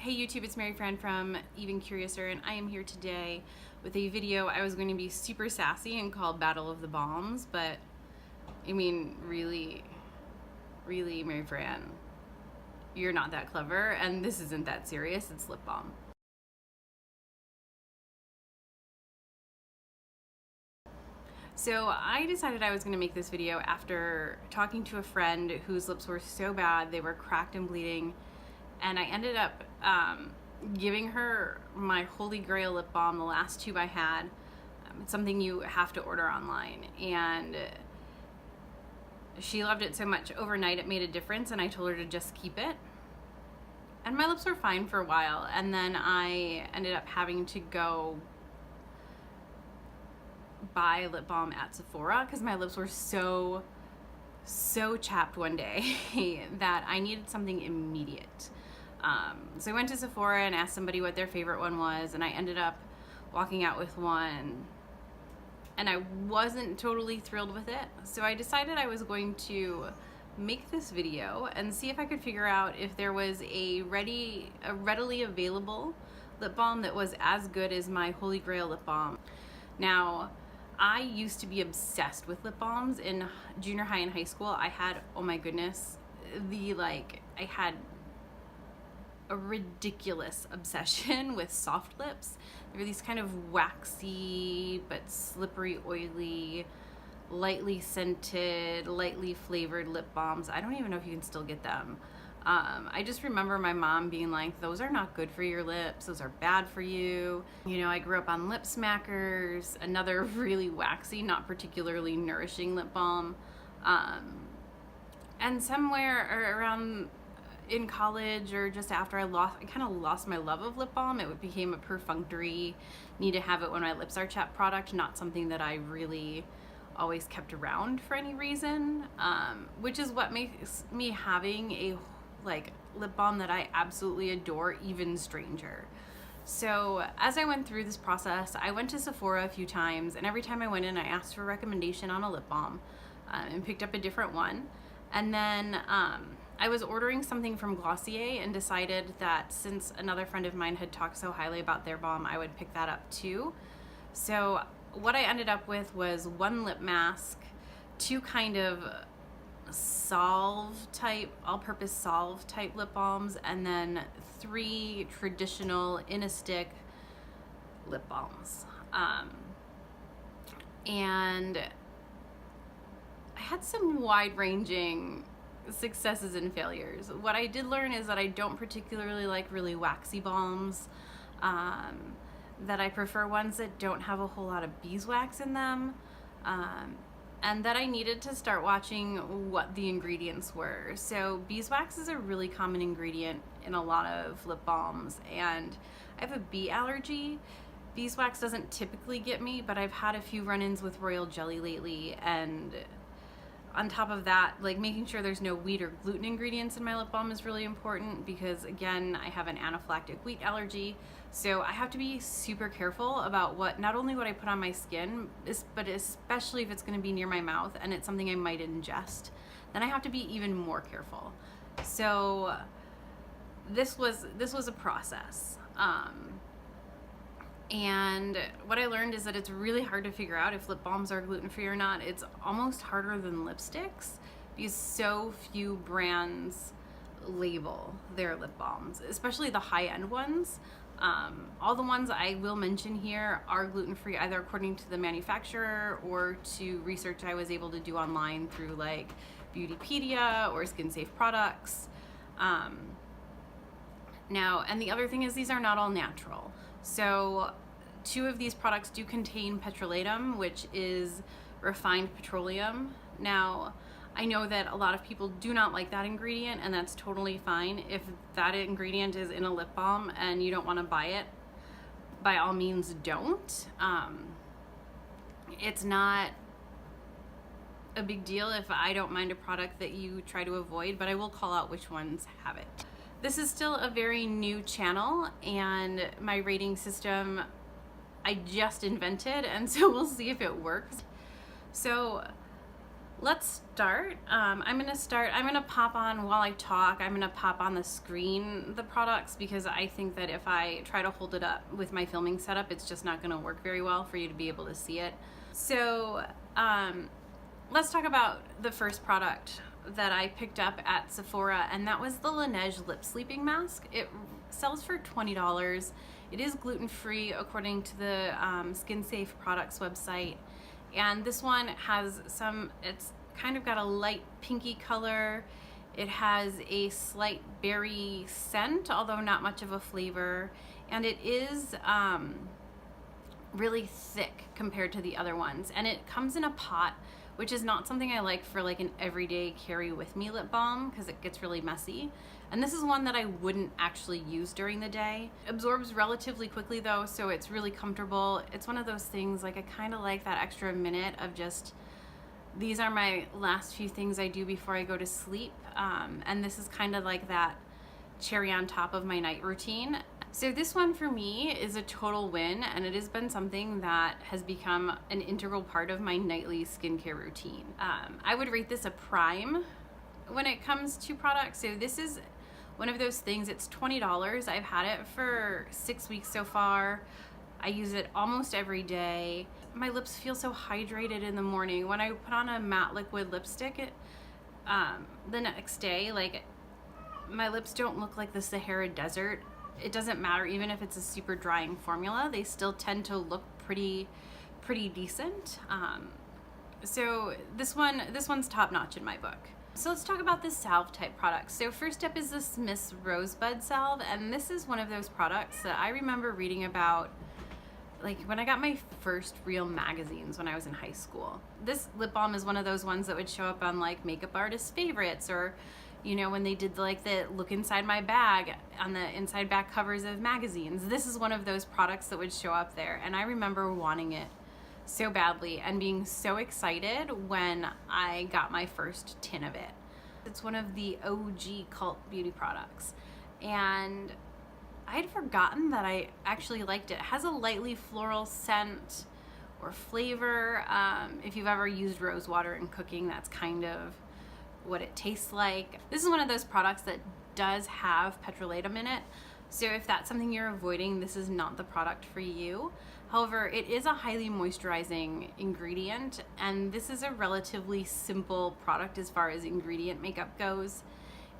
Hey YouTube, it's Mary Fran from Even Curiouser, and I am here today with a video. I was going to be super sassy and call Battle of the Balms, but I mean, really, Mary Fran, you're not that clever, and this isn't that serious. It's lip balm. So I decided I was going to make this video after talking to a friend whose lips were so bad, they were cracked and bleeding, and I ended up giving her my holy grail lip balm, the last tube I had. It's something you have to order online, and she loved it so much overnight it made a difference, and I told her to just keep it. And my lips were fine for a while, and then I ended up having to go buy lip balm at Sephora because my lips were so chapped one day that I needed something immediate. So I went to Sephora and asked somebody what their favorite one was, and I ended up walking out with one, and I wasn't totally thrilled with it. So I decided I was going to make this video and see if I could figure out if there was a readily available lip balm that was as good as my holy grail lip balm. Now, I used to be obsessed with lip balms in junior high and high school. I had, oh my goodness, I had a ridiculous obsession with soft lips. They were these kind of waxy but slippery, oily, lightly scented, lightly flavored lip balms. I don't even know if you can still get them. I just remember my mom being like, those are not good for your lips, those are bad for you. You know, I grew up on Lip Smackers, another really waxy, not particularly nourishing lip balm. And somewhere around in college or just after I kind of lost my love of lip balm. It became a perfunctory, need to have it when my lips are chapped product, not something that I really always kept around for any reason, which is what makes me having a lip balm that I absolutely adore even stranger. So as I went through this process, I went to Sephora a few times, and every time I went in, I asked for a recommendation on a lip balm and picked up a different one. And then I was ordering something from Glossier and decided that since another friend of mine had talked so highly about their balm, I would pick that up too. So what I ended up with was one lip mask, two kind of all-purpose salve type lip balms, and then three traditional in a stick lip balms. And I had some wide-ranging successes and failures. What I did learn is that I don't particularly like really waxy balms, that I prefer ones that don't have a whole lot of beeswax in them, and that I needed to start watching what the ingredients were. So beeswax is a really common ingredient in a lot of lip balms, and I have a bee allergy. Beeswax doesn't typically get me, but I've had a few run-ins with royal jelly lately, and on top of that, making sure there's no wheat or gluten ingredients in my lip balm is really important because, again, I have an anaphylactic wheat allergy. So I have to be super careful about not only what I put on my skin, but especially if it's going to be near my mouth and it's something I might ingest, then I have to be even more careful. So this was a process. And what I learned is that it's really hard to figure out if lip balms are gluten-free or not. It's almost harder than lipsticks because so few brands label their lip balms, especially the high-end ones. All the ones I will mention here are gluten-free, either according to the manufacturer or to research I was able to do online through Beautypedia or Skin Safe Products. Now, and the other thing is these are not all natural. So two of these products do contain petrolatum, which is refined petroleum. Now, I know that a lot of people do not like that ingredient, and that's totally fine. If that ingredient is in a lip balm and you don't want to buy it, by all means don't. It's not a big deal if I don't mind a product that you try to avoid, but I will call out which ones have it. This is still a very new channel, and my rating system I just invented, and so we'll see if it works. So Let's start. I'm gonna pop on while I talk. I'm gonna pop on the screen the products because I think that if I try to hold it up with my filming setup, it's just not gonna work very well for you to be able to see it. So let's talk about the first product that I picked up at Sephora, and that was the Laneige lip sleeping mask. It sells for $20. It is gluten-free according to the Skin Safe Products website. And this one has it's kind of got a light pinky color. It has a slight berry scent, although not much of a flavor. And it is really thick compared to the other ones. And it comes in a pot, which is not something I like for like an everyday carry with me lip balm because it gets really messy. And this is one that I wouldn't actually use during the day. Absorbs relatively quickly though, so it's really comfortable. It's one of those things, like I kind of like that extra minute of just, these are my last few things I do before I go to sleep. And this is kind of like that cherry on top of my night routine. So this one for me is a total win, and it has been something that has become an integral part of my nightly skincare routine. I would rate this a prime when it comes to products. So this is one of those things, it's $20. I've had it for 6 weeks so far. I use it almost every day. My lips feel so hydrated in the morning. When I put on a matte liquid lipstick, the next day, like my lips don't look like the Sahara Desert. It doesn't matter, even if it's a super drying formula, they still tend to look pretty decent. So this one's top notch in my book. So let's talk about the salve type products. So first up is this Miss Rosebud salve, and this is one of those products that I remember reading about like when I got my first real magazines when I was in high school. This lip balm is one of those ones that would show up on like makeup artists' favorites, or you know, when they did like the look inside my bag on the inside back covers of magazines. This is one of those products that would show up there, and I remember wanting it so badly and being so excited when I got my first tin of it. It's one of the OG cult beauty products, and I had forgotten that I actually liked it. It has a lightly floral scent or flavor. If you've ever used rose water in cooking, that's kind of what it tastes like. This is one of those products that does have petrolatum in it, so if that's something you're avoiding, this is not the product for you. However, it is a highly moisturizing ingredient, and this is a relatively simple product as far as ingredient makeup goes.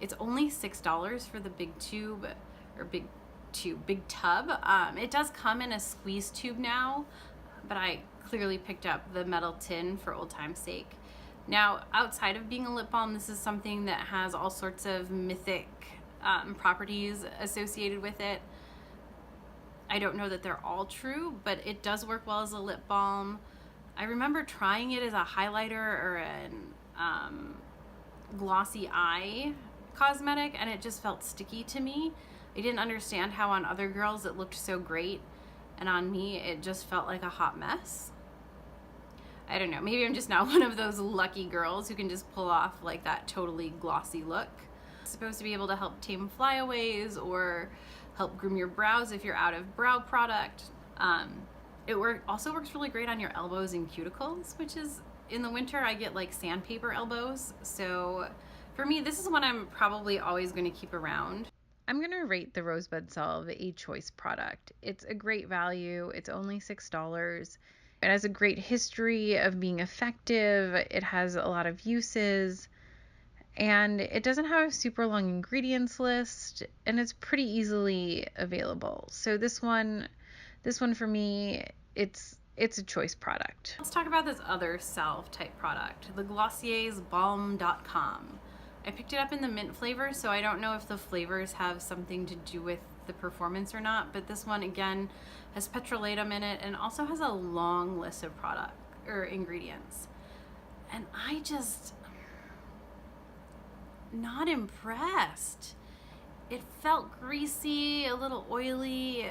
It's only $6 for the big tube, or big tub. It does come in a squeeze tube now, but I clearly picked up the metal tin for old time's sake. Now, outside of being a lip balm, this is something that has all sorts of mythic properties associated with it. I don't know that they're all true, but it does work well as a lip balm. I remember trying it as a highlighter or an glossy eye cosmetic, and it just felt sticky to me. I didn't understand how on other girls it looked so great, and on me it just felt like a hot mess. I don't know, maybe I'm just not one of those lucky girls who can just pull off like that totally glossy look. It's supposed to be able to help tame flyaways or help groom your brows if you're out of brow product. It also works really great on your elbows and cuticles, which is, in the winter I get like sandpaper elbows, so for me this is one I'm probably always going to keep around. I'm going to rate the Rosebud Salve a choice product. It's a great value. It's only $6. It has a great history of being effective. It has a lot of uses, and it doesn't have a super long ingredients list, and it's pretty easily available. So this one for me, it's a choice product. Let's talk about this other salve type product, the Glossier's balm.com. I picked it up in the mint flavor, so I don't know if the flavors have something to do with the performance or not, but this one again has petrolatum in it and also has a long list of product or ingredients. And I just not impressed. It felt greasy, a little oily.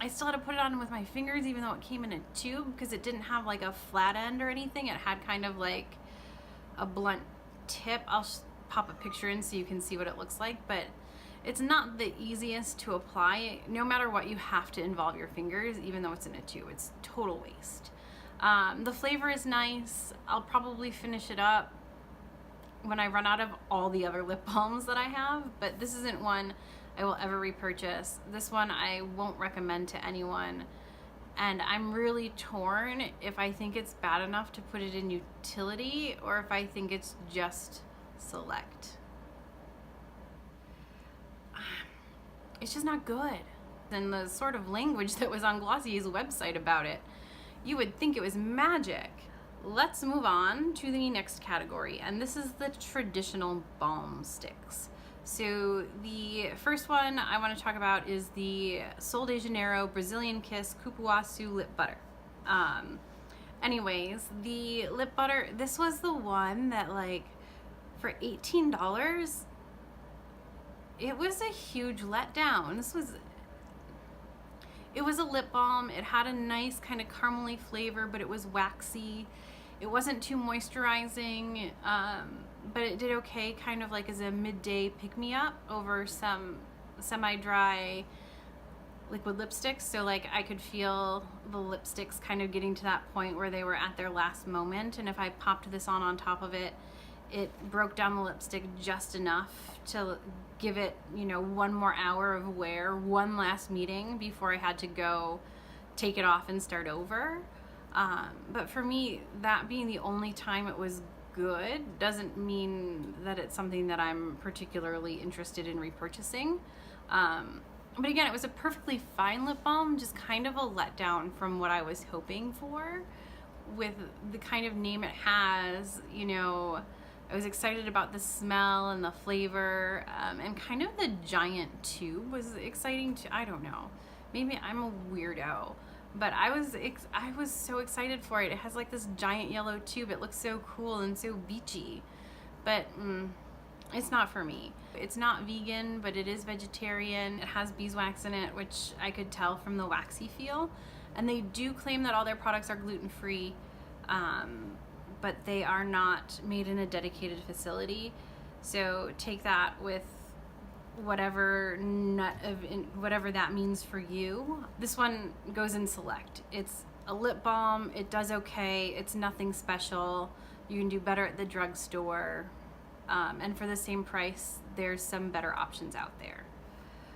I still had to put it on with my fingers even though it came in a tube because it didn't have like a flat end or anything. It had kind of like a blunt tip. I'll pop a picture in so you can see what it looks like, but it's not the easiest to apply. No matter what, you have to involve your fingers, even though it's in a tube. It's total waste. The flavor is nice. I'll probably finish it up when I run out of all the other lip balms that I have, but this isn't one I will ever repurchase. This one I won't recommend to anyone, and I'm really torn if I think it's bad enough to put it in utility or if I think it's just select. It's just not good. And the sort of language that was on Glossy's website about it, you would think it was magic. Let's move on to the next category, and this is the traditional balm sticks. So the first one I want to talk about is the Sol de Janeiro Brazilian Kiss Cupuaçu lip butter. Anyways, the lip butter, this was the one that, like, for $18, it was a huge letdown. It was a lip balm. It had a nice kind of caramely flavor, but it was waxy. It wasn't too moisturizing, but it did okay, kind of like as a midday pick-me-up over some semi-dry liquid lipsticks. So like I could feel the lipsticks kind of getting to that point where they were at their last moment, and if I popped this on top of it, it broke down the lipstick just enough to give it, you know, one more hour of wear, one last meeting before I had to go take it off and start over. But for me, that being the only time it was good doesn't mean that it's something that I'm particularly interested in repurchasing. But again, it was a perfectly fine lip balm, just kind of a letdown from what I was hoping for with the kind of name it has. You know, I was excited about the smell and the flavor, and kind of the giant tube was exciting too. I don't know, maybe I'm a weirdo, but I was so excited for it. It has like this giant yellow tube. It looks so cool and so beachy, but it's not for me. It's not vegan, but it is vegetarian. It has beeswax in it, which I could tell from the waxy feel, and they do claim that all their products are gluten-free, but they are not made in a dedicated facility. So take that with whatever that means for you. This one goes in select. It's a lip balm. It does okay. It's nothing special. You can do better at the drugstore. And for the same price, there's some better options out there.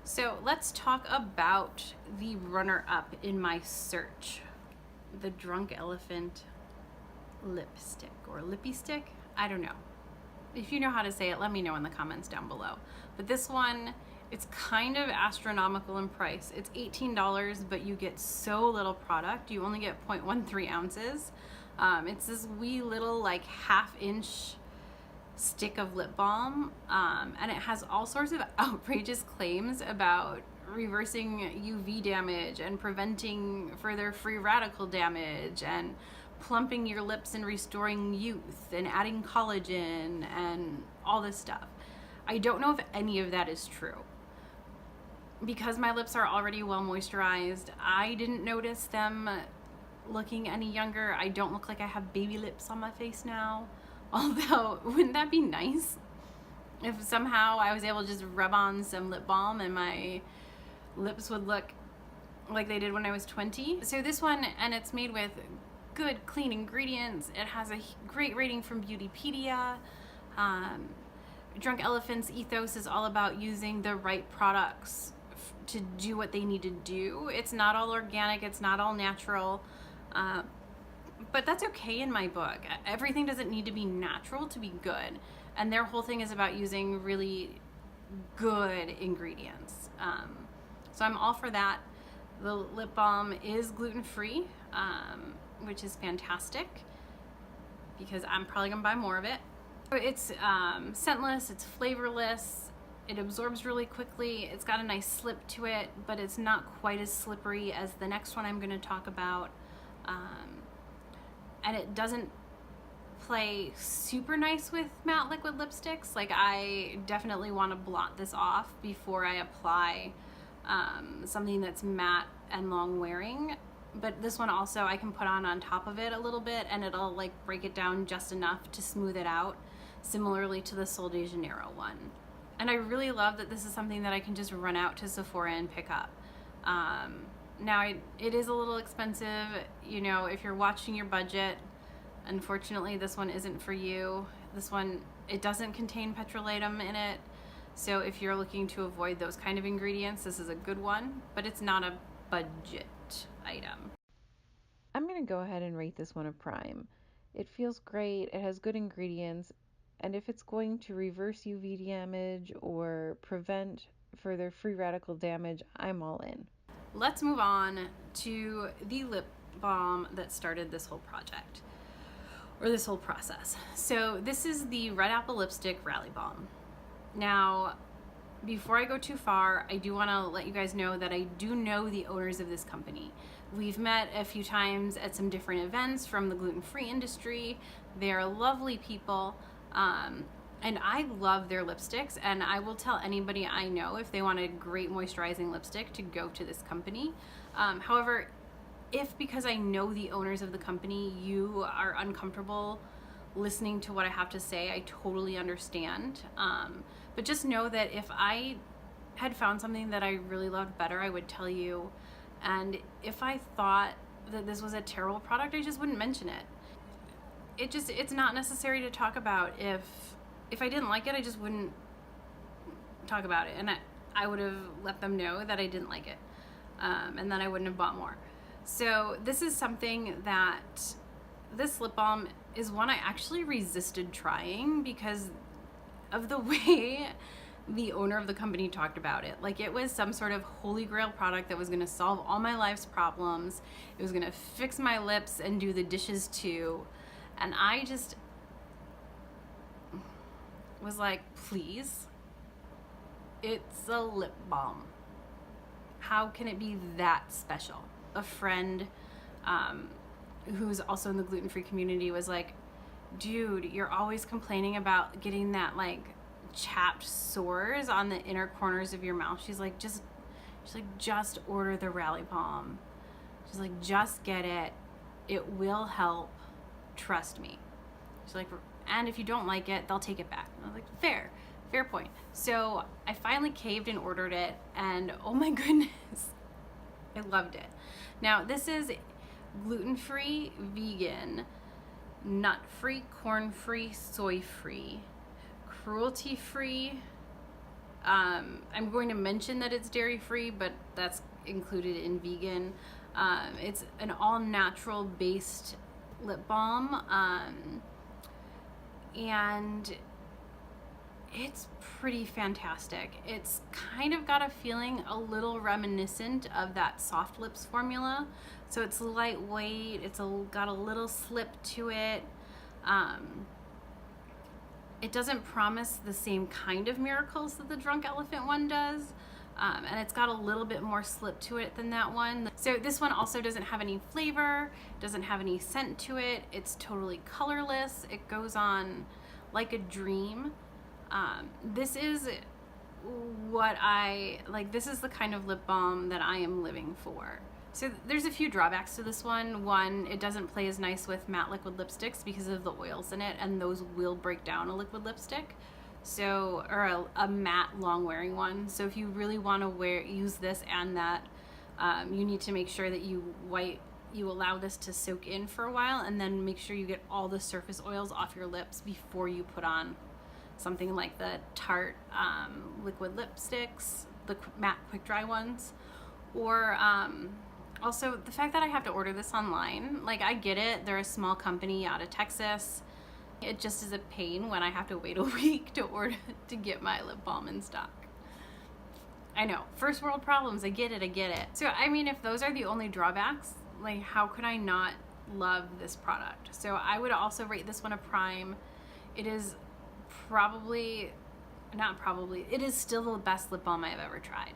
So let's talk about the runner-up in my search. The Drunk Elephant lipstick or lippy stick. I don't know. If you know how to say it, let me know in the comments down below. But this one, it's kind of astronomical in price. It's $18, but you get so little product. You only get 0.13 ounces. It's this wee little like half-inch stick of lip balm, and it has all sorts of outrageous claims about reversing UV damage and preventing further free radical damage and plumping your lips and restoring youth and adding collagen and all this stuff. I don't know if any of that is true. Because my lips are already well moisturized, I didn't notice them looking any younger. I don't look like I have baby lips on my face now. Although, wouldn't that be nice if somehow I was able to just rub on some lip balm and my lips would look like they did when I was 20. So this one, and it's made with good, clean ingredients. It has a great rating from Beautypedia. Drunk Elephant's ethos is all about using the right products to do what they need to do. It's not all organic, it's not all natural, but that's okay in my book. Everything doesn't need to be natural to be good, and their whole thing is about using really good ingredients. So I'm all for that. The lip balm is gluten-free, which is fantastic because I'm probably gonna buy more of it. It's scentless, it's flavorless, it absorbs really quickly, it's got a nice slip to it, but it's not quite as slippery as the next one I'm gonna talk about. And it doesn't play super nice with matte liquid lipsticks. Like, I definitely want to blot this off before I apply something that's matte and long wearing. But this one also I can put on top of it a little bit, and it'll like break it down just enough to smooth it out, similarly to the Sol de Janeiro one. And I really love that this is something that I can just run out to Sephora and pick up. Now, it is a little expensive, you know, if you're watching your budget. Unfortunately, this one isn't for you. This one, it doesn't contain petrolatum in it. So if you're looking to avoid those kind of ingredients, this is a good one, but it's not a budget item. I'm going to go ahead and rate this one a prime. It feels great, it has good ingredients, and if it's going to reverse UV damage or prevent further free radical damage, I'm all in. Let's move on to the lip balm that started this whole project, or this whole process. So this is the Red Apple Lipstick Rally Balm. Now, before I go too far, I do want to let you guys know that I do know the owners of this company. We've met a few times at some different events from the gluten-free industry. They're lovely people, and I love their lipsticks, and I will tell anybody I know if they want a great moisturizing lipstick to go to this company. However, if because I know the owners of the company, you are uncomfortable listening to what I have to say, I totally understand. But just know that if I had found something that I really loved better, I would tell you. And if I thought that this was a terrible product, I just wouldn't mention it. It's not necessary to talk about. If I didn't like it, I just wouldn't talk about it. And I would have let them know that I didn't like it. And then I wouldn't have bought more. So this is something that, this lip balm is one I actually resisted trying because of the way the owner of the company talked about it. Like it was some sort of holy grail product that was going to solve all my life's problems. It was going to fix my lips and do the dishes too. And I just was like, please, it's a lip balm. How can it be that special? A friend who's also in the gluten-free community was like, dude, you're always complaining about getting that like chapped sores on the inner corners of your mouth. She's like, just order the Rally Balm. She's like, just get it. It will help. Trust me. She's like, and if you don't like it, they'll take it back. And I was like, fair point. So I finally caved and ordered it, and oh my goodness, I loved it. Now this is gluten-free, vegan, nut-free, corn-free, soy-free, cruelty-free. I'm going to mention that it's dairy-free, but that's included in vegan. It's an all-natural based lip balm, and it's pretty fantastic. It's kind of got a feeling a little reminiscent of that Soft Lips formula. So it's lightweight, got a little slip to it. It doesn't promise the same kind of miracles that the Drunk Elephant one does. And it's got a little bit more slip to it than that one. So this one also doesn't have any flavor, doesn't have any scent to it. It's totally colorless. It goes on like a dream. This is what I like. This is the kind of lip balm that I am living for. So there's a few drawbacks to this one. One, it doesn't play as nice with matte liquid lipsticks because of the oils in it, and those will break down a liquid lipstick. So, or a matte long wearing one. So if you really want to use this and that, you need to make sure that you allow this to soak in for a while, and then make sure you get all the surface oils off your lips before you put on something like the Tarte liquid lipsticks, the matte quick dry ones. Or also the fact that I have to order this online, like I get it, they're a small company out of Texas. It just is a pain when I have to wait a week to get my lip balm in stock. I know, first world problems, I get it. So I mean, if those are the only drawbacks, like how could I not love this product? So I would also rate this one a prime. It is it is still the best lip balm I've ever tried.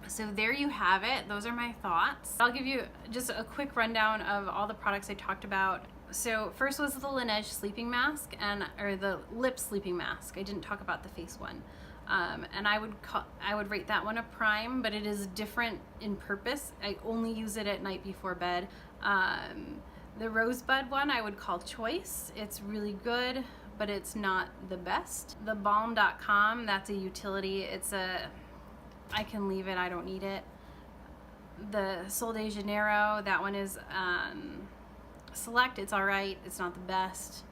So there you have it. Those are my thoughts. I'll give you just a quick rundown of all the products I talked about. So first was the Laneige sleeping mask, or the lip sleeping mask. I didn't talk about the face one. And I would rate that one a prime, but it is different in purpose. I only use it at night before bed. The Rosebud one I would call choice. It's really good, but it's not the best. The balm.com, that's a utility. I can leave it, I don't need it. The Sol de Janeiro, that one is select. It's all right. It's not the best.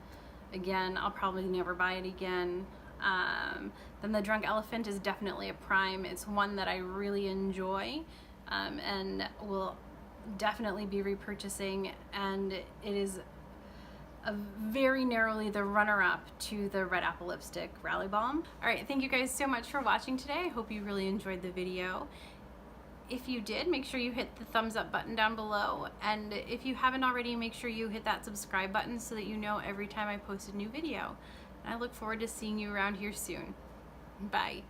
Again, I'll probably never buy it again. Then the Drunk Elephant is definitely a prime. It's one that I really enjoy, and will definitely be repurchasing, and it is very narrowly the runner-up to the Red Apple Lipstick Rally Balm. All right, thank you guys so much for watching today. I hope you really enjoyed the video. If you did, make sure you hit the thumbs up button down below, and if you haven't already, make sure you hit that subscribe button so that you know every time I post a new video. And I look forward to seeing you around here soon. Bye.